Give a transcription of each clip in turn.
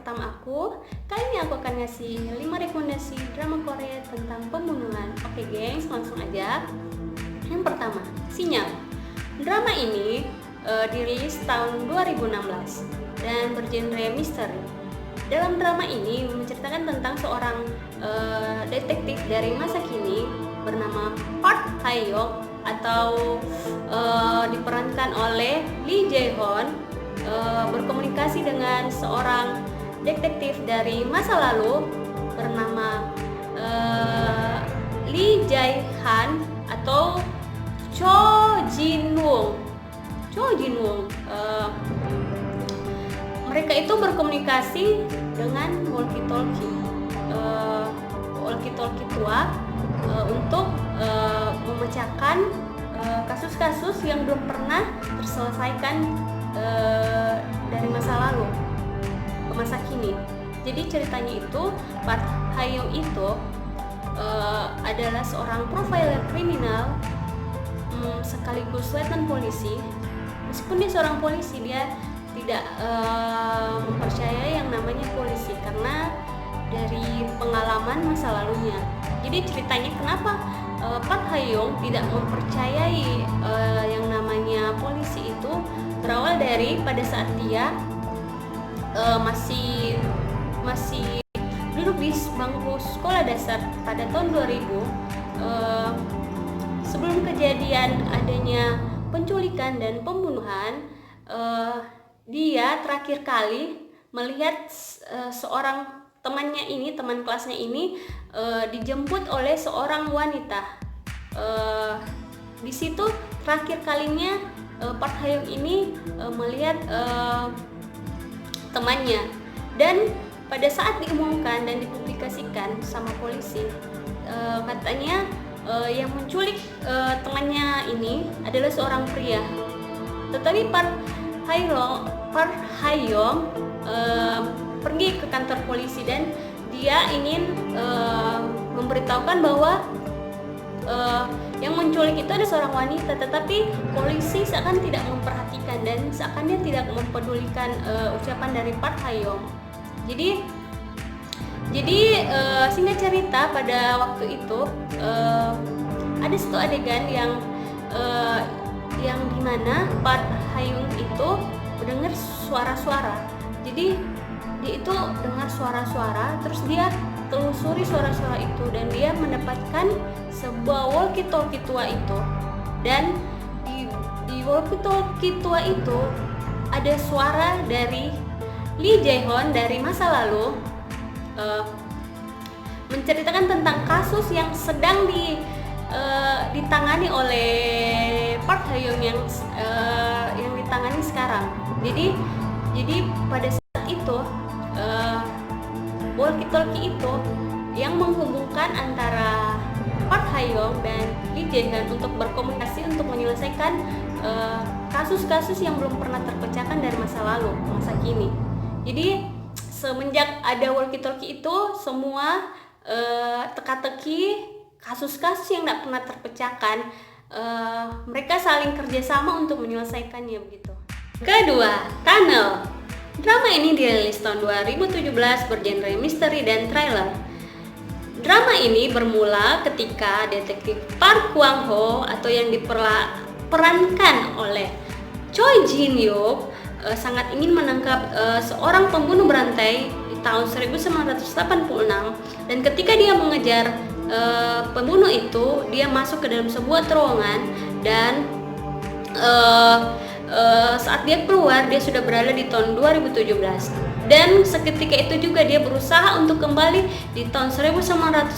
pertama aku. Kali ini aku akan ngasih 5 rekomendasi drama Korea tentang pembunuhan. Oke gengs, langsung aja. Yang pertama, Sinyal. Drama ini dirilis tahun 2016 dan bergenre misteri. Dalam drama ini menceritakan tentang seorang detektif dari masa kini bernama Park Hae-young atau diperankan oleh Lee Jae-hoon, berkomunikasi dengan seorang detektif dari masa lalu bernama Lee Jae-han atau Cho Jin-woong. Mereka itu berkomunikasi dengan walkie-talkie tua untuk memecahkan kasus-kasus yang belum pernah terselesaikan dari masa lalu ke masa kini. Jadi ceritanya itu Park Hae-young itu adalah seorang profiler kriminal sekaligus letnan polisi. Meskipun dia seorang polisi, dia tidak mempercayai yang namanya polisi karena dari pengalaman masa lalunya. Jadi ceritanya kenapa Park Hae-young tidak mempercayai yang namanya polisi itu berawal dari pada saat dia masih duduk di bangku sekolah dasar pada tahun 2000, sebelum kejadian adanya penculikan dan pembunuhan. Dia terakhir kali melihat seorang teman kelasnya ini dijemput oleh seorang wanita. Di situ terakhir kalinya Park Hae-young ini melihat temannya, dan pada saat diumumkan dan dipublikasikan sama polisi, katanya yang menculik temannya ini adalah seorang pria. Tetapi Park Hae-young pergi ke kantor polisi dan dia ingin memberitahukan bahwa yang menculik itu ada seorang wanita, tetapi polisi seakan tidak memperhatikan dan seakan dia tidak mempedulikan ucapan dari Park Hae-young. Jadi singkat cerita, pada waktu itu ada satu adegan yang dimana Park Hae-young itu mendengar suara-suara. Jadi dia itu dengar suara-suara, terus dia telusuri suara-suara itu dan dia mendapatkan sebuah walkie-talkie tua itu. Dan di walkie-talkie tua itu ada suara dari Lee Jae-hoon dari masa lalu, menceritakan tentang kasus yang sedang ditangani oleh Park Hae-young yang ditangani sekarang. Jadi pada saat itu walkie-talkie itu yang menghubungkan antara Park Hae-young dan Lee Jae-hoon untuk berkomunikasi untuk menyelesaikan kasus-kasus yang belum pernah terpecahkan dari masa lalu ke masa kini. Jadi semenjak ada walkie-talkie itu, semua teka-teki kasus-kasus yang tidak pernah terpecahkan, mereka saling kerjasama untuk menyelesaikannya begitu. Kedua, Tunnel. Drama ini dirilis tahun 2017 bergenre misteri dan thriller. Drama ini bermula ketika detektif Park Kwang-ho atau yang diperankan oleh Choi Jin-yook sangat ingin menangkap seorang pembunuh berantai di tahun 1986, dan ketika dia mengejar pembunuh itu, dia masuk ke dalam sebuah terowongan dan saat dia keluar, dia sudah berada di tahun 2017, dan seketika itu juga dia berusaha untuk kembali di tahun 1986,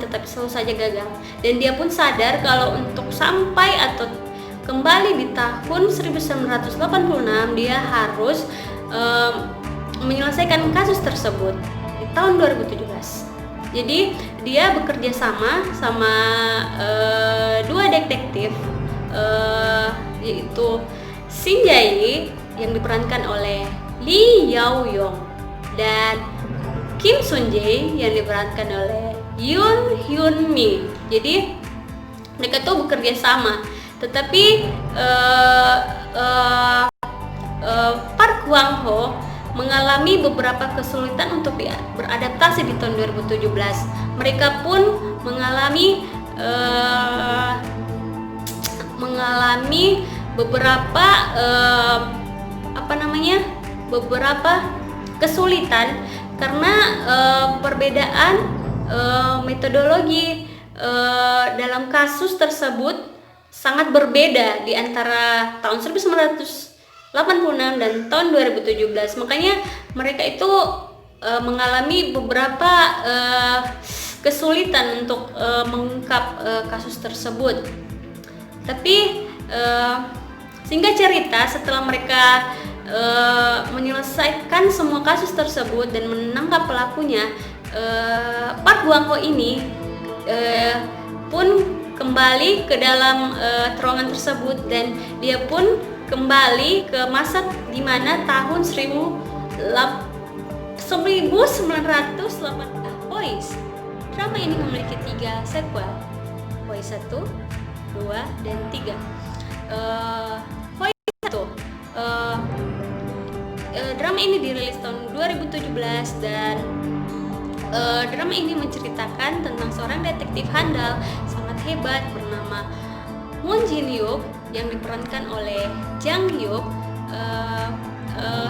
tetapi selalu saja gagal. Dan dia pun sadar kalau untuk sampai atau kembali di tahun 1986, dia harus menyelesaikan kasus tersebut di tahun 2017. Jadi dia bekerja sama dua detektif, yaitu Shin Jae yang diperankan oleh Lee Yao-yong dan Kim Sun Jae yang diperankan oleh Yoon Hyun Mi. Jadi mereka tuh bekerja sama, tetapi Park Kwang-ho mengalami beberapa kesulitan untuk beradaptasi di tahun 2017. Mereka pun mengalami beberapa beberapa kesulitan karena perbedaan metodologi dalam kasus tersebut sangat berbeda di antara tahun 1986 dan tahun 2017. Makanya mereka itu mengalami beberapa kesulitan untuk mengungkap kasus tersebut. Tapi singkat cerita, setelah mereka menyelesaikan semua kasus tersebut dan menangkap pelakunya, Park Gwang-ho ini pun kembali ke dalam terowongan tersebut, dan dia pun kembali ke masa di mana tahun 1980. Voice. Drama ini memiliki 3 sequel, Voice 1, 2, dan 3. Voice 1, drama ini dirilis tahun 2017 dan drama ini menceritakan tentang seorang detektif handal sangat hebat bernama Moon Jin Hyuk yang diperankan oleh Jang Hyuk.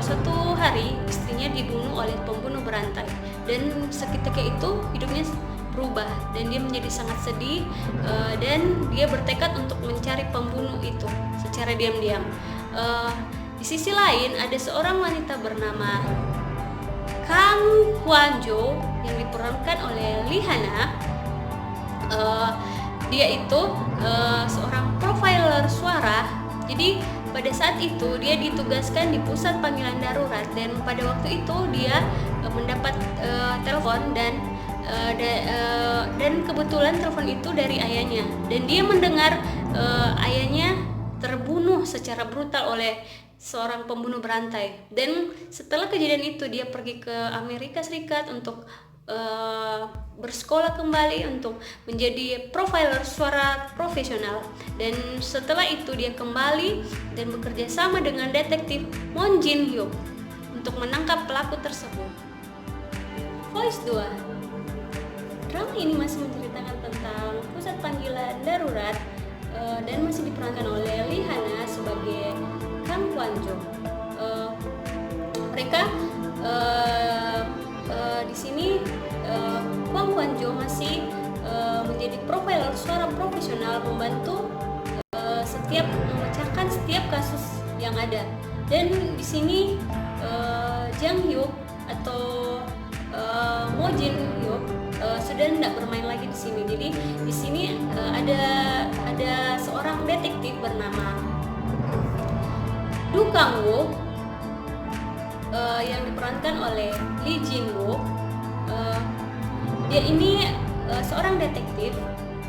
Suatu hari istrinya dibunuh oleh pembunuh berantai, dan seketika itu hidupnya berubah dan dia menjadi sangat sedih, dan dia bertekad untuk mencari pembunuh itu secara diam-diam. Di sisi lain ada seorang wanita bernama Kang Hwan-jo yang diperankan oleh Lee Hana. Dia itu seorang profiler suara. Jadi pada saat itu dia ditugaskan di pusat panggilan darurat, dan pada waktu itu dia mendapat telepon dan kebetulan telepon itu dari ayahnya, dan dia mendengar ayahnya terbunuh secara brutal oleh seorang pembunuh berantai. Dan setelah kejadian itu dia pergi ke Amerika Serikat untuk bersekolah kembali untuk menjadi profiler suara profesional, dan setelah itu dia kembali dan bekerja sama dengan detektif Moon Jin Hyuk untuk menangkap pelaku tersebut. Voice 2. Drama ini masih menceritakan tentang pusat panggilan darurat dan masih diperankan oleh Lee Hana sebagai Kang Hwan-jo. Mereka di sini Kang Hwan-jo masih menjadi profiler suara profesional, membantu setiap memecahkan setiap kasus yang ada. Dan di sini Jang Hyuk atau Mo Jin Hyuk sudah tidak bermain lagi di sini. Jadi di sini ada seorang detektif bernama Du Kang-woo yang diperankan oleh Lee Jin-woo. Dia ini seorang detektif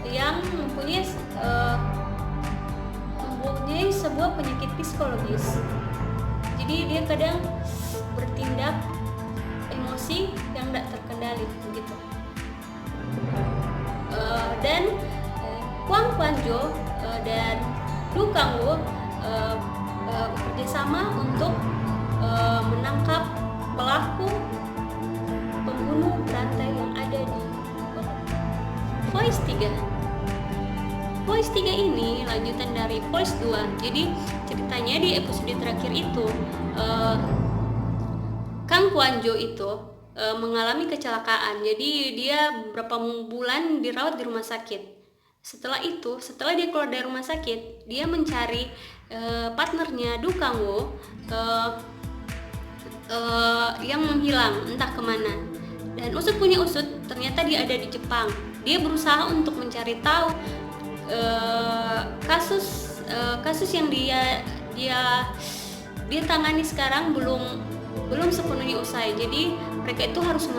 yang mempunyai sebuah penyakit psikologis. Jadi dia kadang bertindak emosi yang tidak terkendali begitu. Dan Kwang Hwan-jo dan Du Kang-woo bekerja sama untuk menangkap pelaku pembunuh berantai yang ada di Voice 3. Voice 3 ini lanjutan dari Voice 2. Jadi ceritanya di episode terakhir itu Kang Hwan-jo itu mengalami kecelakaan. Jadi dia beberapa bulan dirawat di rumah sakit. Setelah dia keluar dari rumah sakit, dia mencari partnernya Du Kang-woo yang menghilang entah kemana. Dan usut punya usut, ternyata dia ada di Jepang. Dia berusaha untuk mencari tahu kasus yang dia tangani sekarang belum sepenuhnya usai. Jadi mereka itu harus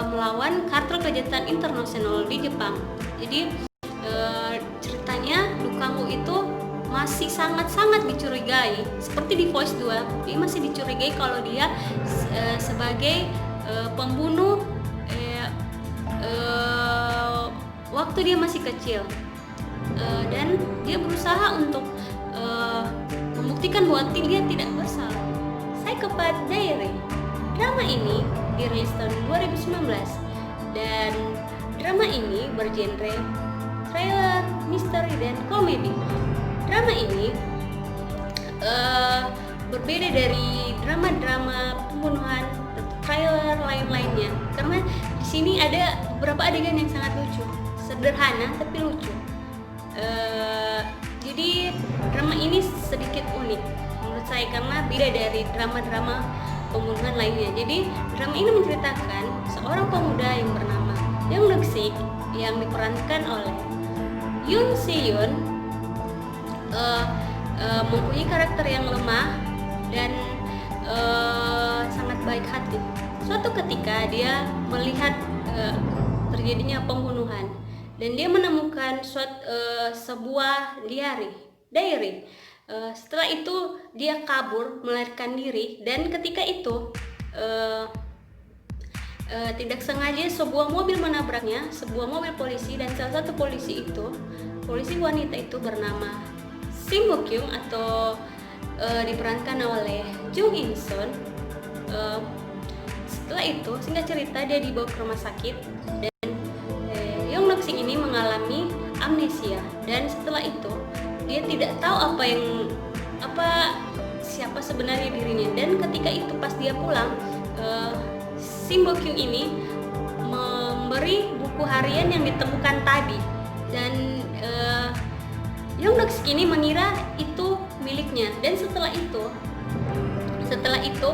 melawan kartel kejahatan internasional di Jepang. Jadi ceritanya Du Kang-woo itu masih sangat-sangat dicurigai, seperti di Voice 2. Dia masih dicurigai kalau dia sebagai pembunuh waktu dia masih kecil, dan dia berusaha untuk membuktikan bahwa dia tidak bersalah. Psychopath Diary. Drama ini dirilis tahun 2019 dan drama ini bergenre thriller, misteri, dan komedi. Drama ini berbeda dari drama-drama pembunuhan, thriller lain-lainnya, karena di sini ada beberapa adegan yang sangat lucu, sederhana tapi lucu. Jadi drama ini sedikit unik menurut saya karena beda dari drama-drama pembunuhan lainnya. Jadi drama ini menceritakan seorang pemuda yang bernama Young Deok-sik yang diperankan oleh Yoon Si-yoon, mempunyai karakter yang lemah dan sangat baik hati. Suatu ketika dia melihat terjadinya pembunuhan dan dia menemukan sebuah diary. Setelah itu dia kabur melarikan diri dan ketika itu tidak sengaja sebuah mobil menabraknya, sebuah mobil polisi, dan salah satu polisi wanita itu bernama Sim Ho Kyung atau diperankan oleh Jung In Sun. Setelah itu singkat cerita dia dibawa ke rumah sakit dan Young Deok-sik ini mengalami amnesia dan setelah itu dia tidak tahu siapa sebenarnya dirinya. Dan ketika itu pas dia pulang, Sim Ho Kyung ini memberi buku harian yang ditemukan tadi dan Young Deok-sik ini mengira itu miliknya dan setelah itu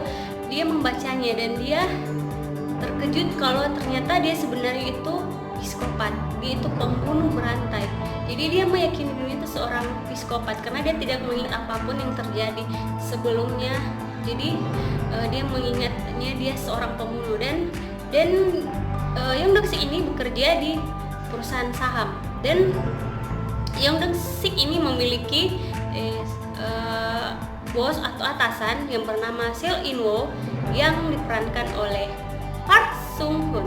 dia membacanya dan dia terkejut kalau ternyata dia sebenarnya itu psikopat, dia itu pembunuh berantai. Jadi dia meyakini dirinya itu seorang psikopat karena dia tidak mengingat apapun yang terjadi sebelumnya. Jadi dia mengingatnya dia seorang pembunuh dan Young Deok-sik ini bekerja di perusahaan saham dan Young Deok-sik ini memiliki bos atau atasan yang bernama Seo In-woo yang diperankan oleh Park Sung-hoon.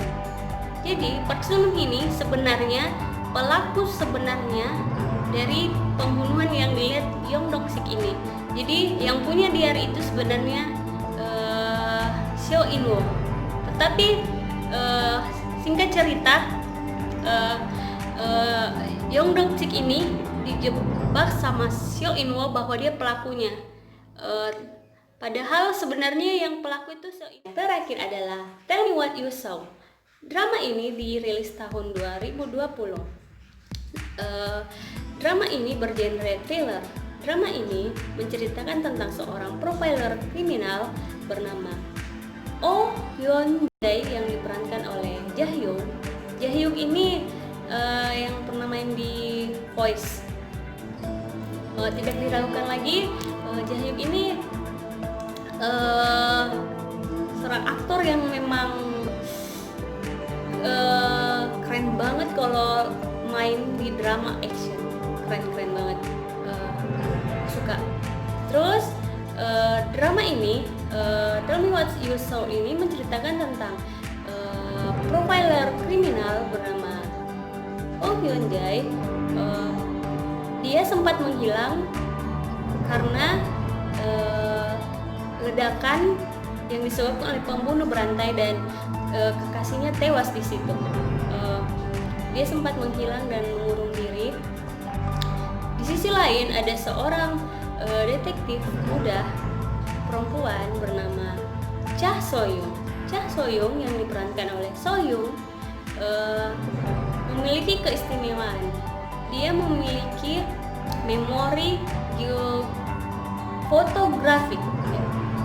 Jadi Park Sung-hoon ini sebenarnya pelaku sebenarnya dari pembunuhan yang dilihat Young Deok-sik ini. Jadi yang punya diary itu sebenarnya Seo In-woo. Tetapi singkat cerita Young Deok-sik ini dijebak sama Seo In-woo bahwa dia pelakunya. Padahal sebenarnya yang pelaku itu Seo In-woo. Terakhir adalah Tell Me What You Saw. Drama ini dirilis tahun 2020. Drama ini bergenre thriller. Drama ini menceritakan tentang seorang profiler kriminal bernama Oh Hyun Jae yang diperankan oleh Jae-hyuk. Jae-hyuk ini yang pernah main di Voice. Tidak diragukan lagi, Jae-hyuk ini seorang aktor yang memang keren banget kalau main di drama action, keren banget, suka. Terus drama ini Tell Me What You Saw ini menceritakan tentang profiler kriminal bernama Oh Hyun Jae. Dia sempat menghilang karena ledakan yang disebabkan oleh pembunuh berantai dan kekasihnya tewas di situ. Dia sempat menghilang dan mengurung diri. Di sisi lain ada seorang detektif muda perempuan bernama Cha So-young. Cha So-young yang diperankan oleh So-young memiliki keistimewaan. Dia memiliki memori fotografik.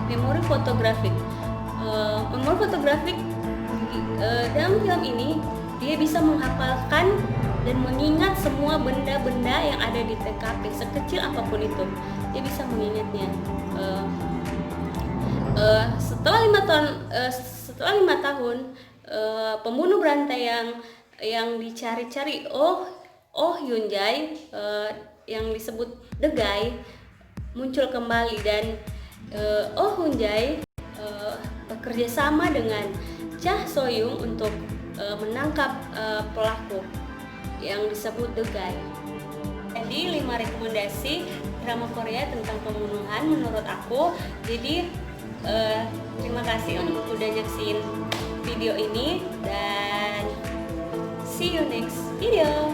Memori fotografik dalam film ini dia bisa menghafalkan dan mengingat semua benda-benda yang ada di TKP sekecil apapun itu. Dia bisa mengingatnya. Setelah 5 tahun pembunuh berantai yang dicari-cari Oh Hyun Jae yang disebut The Guy muncul kembali dan Oh Hyun Jae bekerja sama dengan Cha So-young untuk menangkap pelaku yang disebut The Guy. Jadi 5 rekomendasi drama Korea tentang pembunuhan menurut aku. Jadi Terima kasih untuk udah nyaksin video ini dan see you next video.